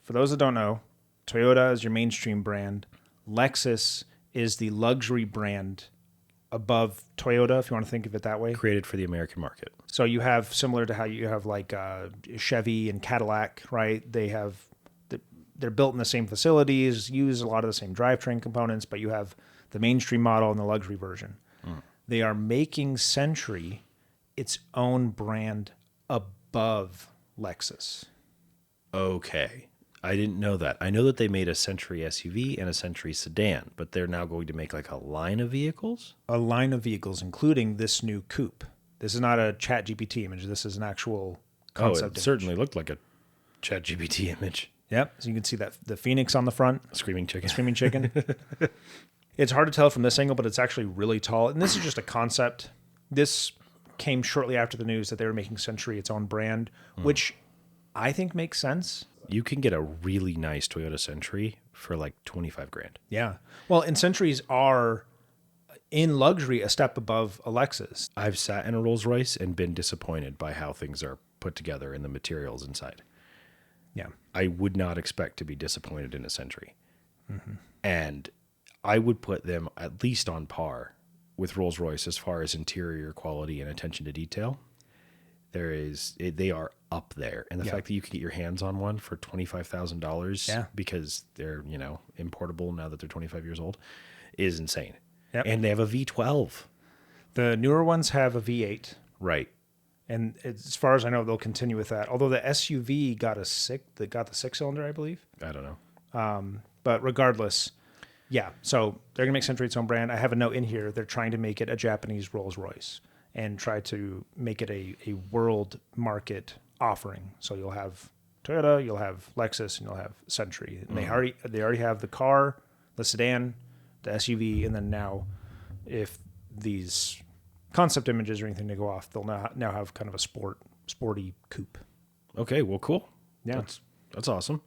for those that don't know, Toyota is your mainstream brand. Lexus is the luxury brand above Toyota, if you want to think of it that way. Created for the American market. So you have, similar to how you have like Chevy and Cadillac, right? They're built in the same facilities, use a lot of the same drivetrain components, but you have the mainstream model and the luxury version. They are making Century its own brand above Lexus. Okay. I didn't know that. I know that they made a Century SUV and a Century sedan, but they're now going to make like a line of vehicles? A line of vehicles, including this new coupe. This is not a ChatGPT image. This is an actual concept it certainly looked like a ChatGPT image. Yep. So you can see that the Phoenix on the front. Screaming chicken. Screaming chicken. It's hard to tell from this angle, but it's actually really tall. And this is just a concept. This came shortly after the news that they were making Century its own brand, which I think makes sense. You can get a really nice Toyota Century for like 25 grand. Yeah. Well, and Centuries are in luxury a step above a Lexus. I've sat in a Rolls Royce and been disappointed by how things are put together and the materials inside. Yeah. I would not expect to be disappointed in a Century. And I would put them at least on par with Rolls Royce as far as interior quality and attention to detail. They are up there. And the fact that you can get your hands on one for $25,000 because they're, importable now that they're 25 years old is insane. Yep. And they have a V12. The newer ones have a V8. Right. And as far as I know, they'll continue with that. Although the SUV got the 6-cylinder, I believe. I don't know. But regardless, yeah. So they're going to make Century its own brand. I have a note in here. They're trying to make it a Japanese Rolls-Royce and try to make it a world market offering. So you'll have Toyota, you'll have Lexus, and you'll have Century. And they already have the car, the sedan, the SUV, and then now, if these concept images or anything to go off, they'll now have kind of a sporty coupe. Okay, well, cool. Yeah. That's awesome.